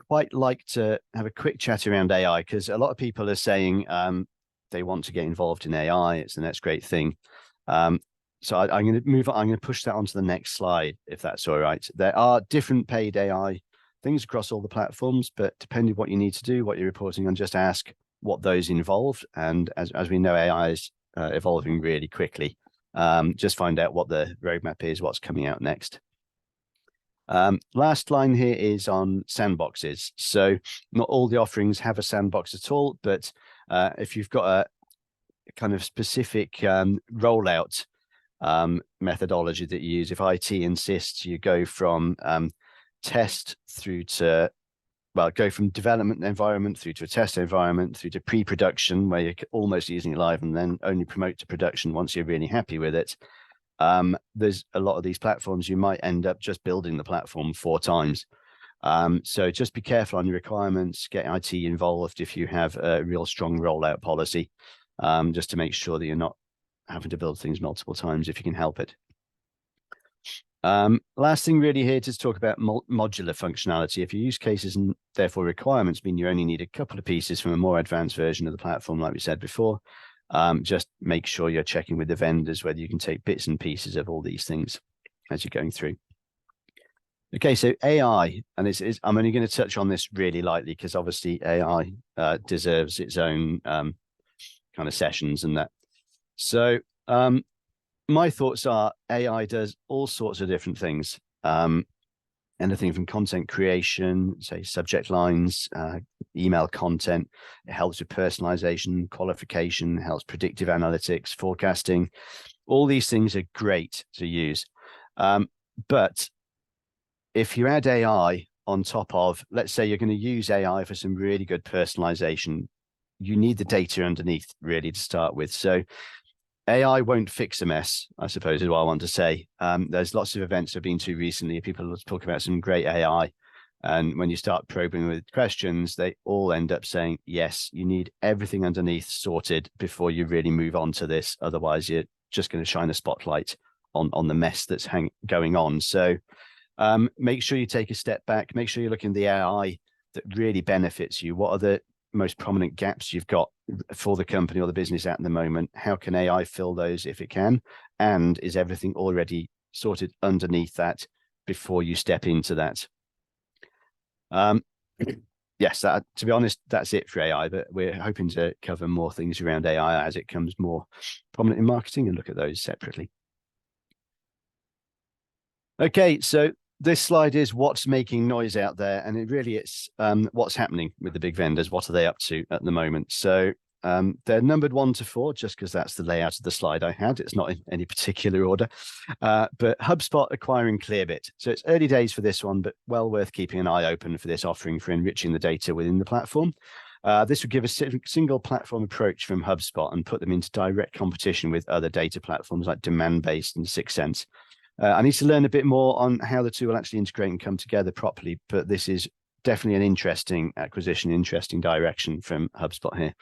quite like to have a quick chat around AI, because a lot of people are saying they want to get involved in AI. It's the next great thing. So I'm going to move on. I'm going to push that onto the next slide, if that's all right. There are different paid AI things across all the platforms, but depending on what you need to do, what you're reporting on, just ask what those involve. And as we know, AI is evolving really quickly. Just find out what the roadmap is, what's coming out next. Last line here is on sandboxes. So not all the offerings have a sandbox at all, but if you've got a kind of specific rollout methodology that you use, if IT insists you go from test through to, well, go from development environment through to a test environment through to pre-production, where you're almost using it live, and then only promote to production once you're really happy with it. There's a lot of these platforms, you might end up just building the platform 4 times. So just be careful on your requirements, get IT involved if you have a real strong rollout policy, just to make sure that you're not having to build things multiple times if you can help it. Last thing really here to talk about modular functionality. If your use cases and therefore requirements mean you only need a couple of pieces from a more advanced version of the platform, like we said before, just make sure you're checking with the vendors whether you can take bits and pieces of all these things as you're going through. Okay, so AI, and I'm only going to touch on this really lightly because obviously AI deserves its own kind of sessions and that. So my thoughts are AI does all sorts of different things. Anything from content creation, say subject lines, email content. It helps with personalization, qualification, helps predictive analytics, forecasting. All these things are great to use. But if you add AI on top of, let's say you're going to use AI for some really good personalization, you need the data underneath really to start with. So AI won't fix a mess, I suppose, is what I want to say. There's lots of events I've been to recently. People talk about some great AI. And when you start probing with questions, they all end up saying, yes, you need everything underneath sorted before you really move on to this. Otherwise, you're just going to shine a spotlight on the mess that's going on. So make sure you take a step back. Make sure you're looking at the AI that really benefits you. What are the most prominent gaps you've got for the company or the business at the moment? How can AI fill those if it can? And is everything already sorted underneath that before you step into that? Yes, to be honest, that's it for AI, but we're hoping to cover more things around AI as it comes more prominent in marketing and look at those separately. Okay, so this slide is what's making noise out there, and it really it's what's happening with the big vendors. What are they up to at the moment? So they're numbered 1 to 4, just because that's the layout of the slide I had. It's not in any particular order. But HubSpot acquiring Clearbit. So it's early days for this one, but well worth keeping an eye open for this offering for enriching the data within the platform. This would give a single platform approach from HubSpot and put them into direct competition with other data platforms like Demandbase and 6sense. I need to learn a bit more on how the two will actually integrate and come together properly, but this is definitely an interesting acquisition, interesting direction from HubSpot here.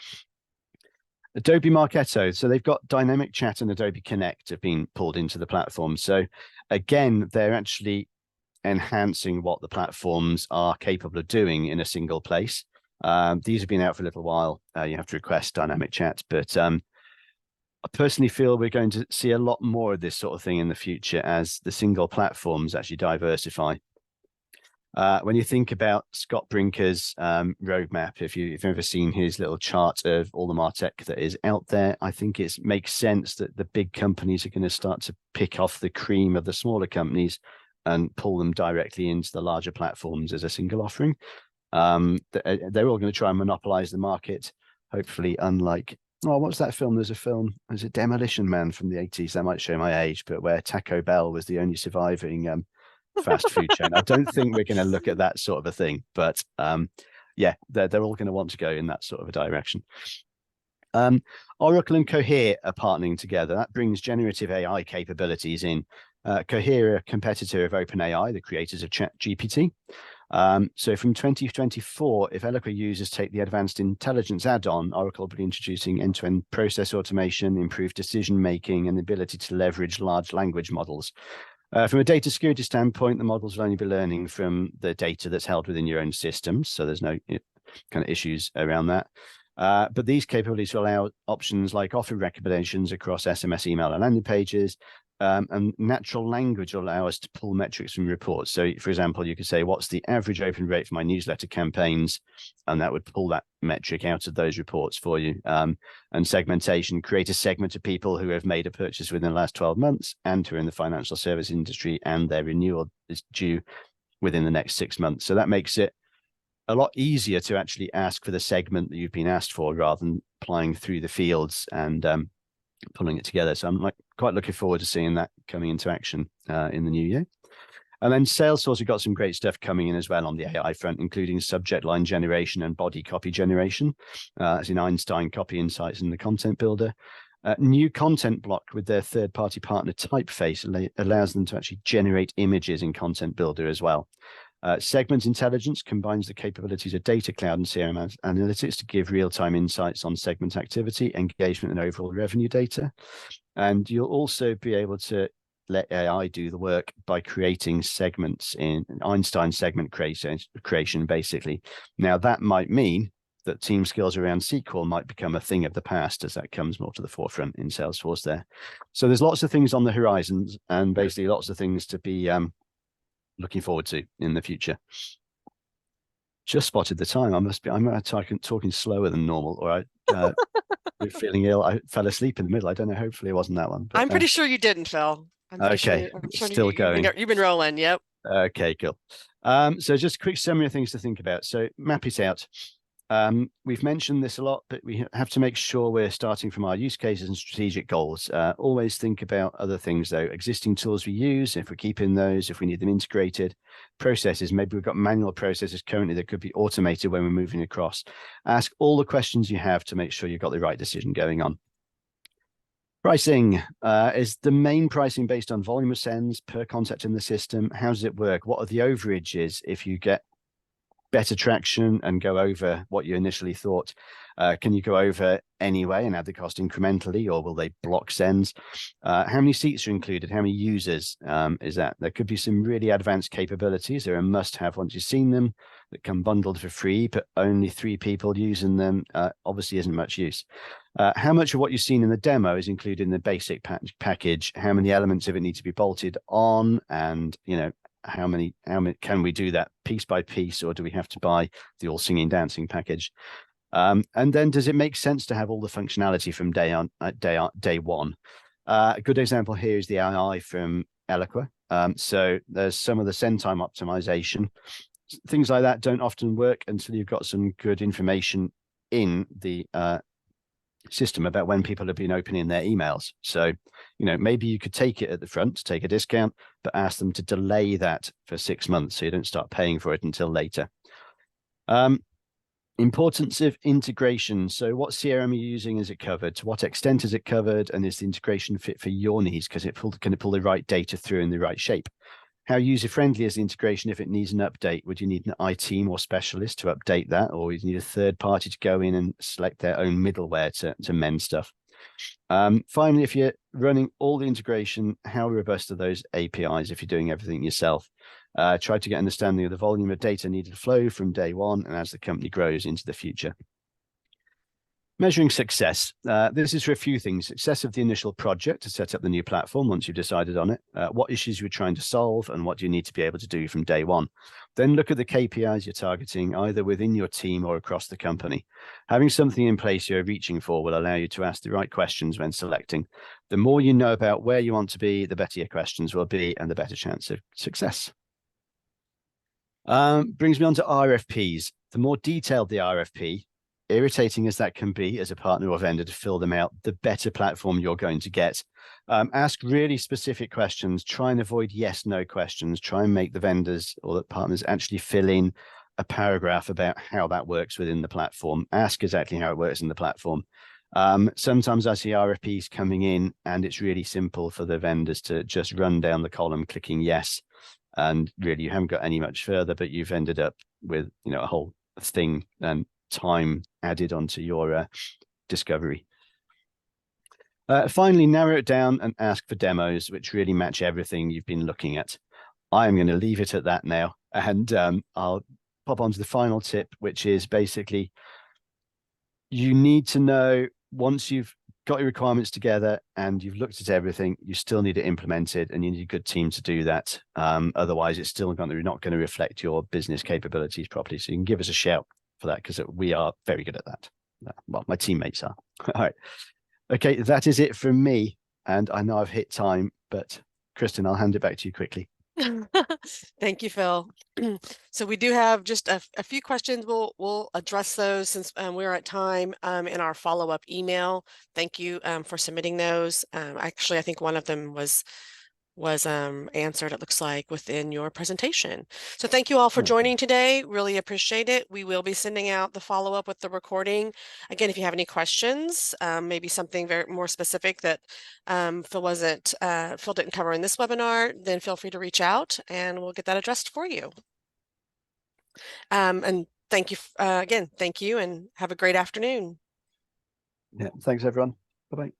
Adobe Marketo. So they've got Dynamic Chat and Adobe Connect have been pulled into the platform. So again, they're actually enhancing what the platforms are capable of doing in a single place. These have been out for a little while. You have to request Dynamic Chat, but I personally feel we're going to see a lot more of this sort of thing in the future as the single platforms actually diversify. When you think about Scott Brinker's roadmap, if you've ever seen his little chart of all the MarTech that is out there, I think it makes sense that the big companies are going to start to pick off the cream of the smaller companies and pull them directly into the larger platforms as a single offering. They're all going to try and monopolize the market, hopefully, unlike, oh, what's that film? There's a Demolition Man from the 80s. That might show my age, but where Taco Bell was the only surviving fast food chain. I don't think we're going to look at that sort of a thing, but yeah, they're all going to want to go in that sort of a direction. Oracle and Cohere are partnering together. That brings generative AI capabilities in. Cohere, a competitor of OpenAI, the creators of ChatGPT. So from 2024, if Eloqua users take the Advanced Intelligence add-on, Oracle will be introducing end-to-end process automation, improved decision-making, and the ability to leverage large language models. From a data security standpoint, the models will only be learning from the data that's held within your own systems, so there's no kind of issues around that. But these capabilities will allow options like offer recommendations across SMS, email, and landing pages, and natural language will allow us to pull metrics from reports. So, for example, you could say, what's the average open rate for my newsletter campaigns? And that would pull that metric out of those reports for you. And segmentation, create a segment of people who have made a purchase within the last 12 months and who are in the financial service industry, and their renewal is due within the next 6 months. So that makes it a lot easier to actually ask for the segment that you've been asked for rather than applying through the fields and pulling it together. So I'm quite looking forward to seeing that coming into action in the new year. And then Salesforce have got some great stuff coming in as well on the AI front, including subject line generation and body copy generation, as in Einstein Copy Insights and the Content Builder. New content block with their third-party partner Typeface allows them to actually generate images in Content Builder as well. Segment Intelligence combines the capabilities of Data Cloud and CRM Analytics to give real-time insights on segment activity, engagement, and overall revenue data. And you'll also be able to let AI do the work by creating segments in Einstein segment creation, basically. Now, that might mean that team skills around SQL might become a thing of the past as that comes more to the forefront in Salesforce there. So there's lots of things on the horizons and basically lots of things to be looking forward to in the future. Just spotted the time. I'm talking slower than normal, or I feeling ill. I fell asleep in the middle. I don't know. Hopefully it wasn't that one. But, I'm pretty sure you didn't, Phil. I'm pretty okay, sure still going. You've been rolling. Yep. Okay, cool. So just a quick summary of things to think about. So map it out. We've mentioned this a lot, but we have to make sure we're starting from our use cases and strategic goals. Always think about other things, though. Existing tools we use, if we're keeping those, if we need them integrated. Processes, maybe we've got manual processes currently that could be automated when we're moving across. Ask all the questions you have to make sure you've got the right decision going on. Pricing is the main pricing based on volume of sends per contact in the system. How does it work? What are the overages if you get better traction and go over what you initially thought? Can you go over anyway and add the cost incrementally, or will they block sends? How many seats are included? How many users is that? There could be some really advanced capabilities. They're a must-have once you've seen them, that come bundled for free, but only 3 people using them obviously isn't much use. How much of what you've seen in the demo is included in the basic package? How many elements of it need to be bolted on? And, how many can we do that piece by piece, or do we have to buy the all singing dancing package? And then does it make sense to have all the functionality from day one? A good example here is the AI from Eloqua. So there's some of the send time optimization. Things like that don't often work until you've got some good information in the system about when people have been opening their emails. So, maybe you could take it at the front, take a discount, but ask them to delay that for 6 months so you don't start paying for it until later. Importance of integration. So what CRM are you using? Is it covered? To what extent is it covered? And is the integration fit for your needs? Because can it pull the right data through in the right shape? How user-friendly is the integration if it needs an update? Would you need an IT or specialist to update that? Or would you need a third party to go in and select their own middleware to mend stuff? Finally, if you're running all the integration, how robust are those APIs if you're doing everything yourself? Try to get understanding of the volume of data needed to flow from day one and as the company grows into the future. Measuring success. This is for a few things. Success of the initial project to set up the new platform once you've decided on it. What issues you're trying to solve and what do you need to be able to do from day one. Then look at the KPIs you're targeting either within your team or across the company. Having something in place you're reaching for will allow you to ask the right questions when selecting. The more you know about where you want to be, the better your questions will be and the better chance of success. Brings me on to RFPs. The more detailed the RFP, irritating as that can be as a partner or vendor to fill them out, the better platform you're going to get. Ask really specific questions. Try and avoid yes/no questions. Try and make the vendors or the partners actually fill in a paragraph about how that works within the platform. Ask exactly how it works in the platform. Sometimes I see RFPs coming in and it's really simple for the vendors to just run down the column clicking yes. And really you haven't got any much further, but you've ended up with, a whole thing and time added onto your discovery. Finally, narrow it down and ask for demos which really match everything you've been looking at. I am going to leave it at that now, and I'll pop on to the final tip, which is basically you need to know once you've got your requirements together and you've looked at everything, you still need to implement it and you need a good team to do that. Otherwise, it's still not going to reflect your business capabilities properly. So you can give us a shout for that because we are very good at that. Well, my teammates are. All right. Okay, that is it from me. And I know I've hit time, but Kristen, I'll hand it back to you quickly. Thank you, Phil. So we do have just a few questions. We'll address those since we're at time in our follow-up email. Thank you for submitting those. Actually, I think one of them was answered, it looks like, within your presentation. So thank you all for joining today. Really appreciate it. We will be sending out the follow-up with the recording. Again, if you have any questions, maybe something very more specific that Phil didn't cover in this webinar, then feel free to reach out and we'll get that addressed for you. And thank you again. Thank you and have a great afternoon. Yeah, thanks everyone. Bye-bye.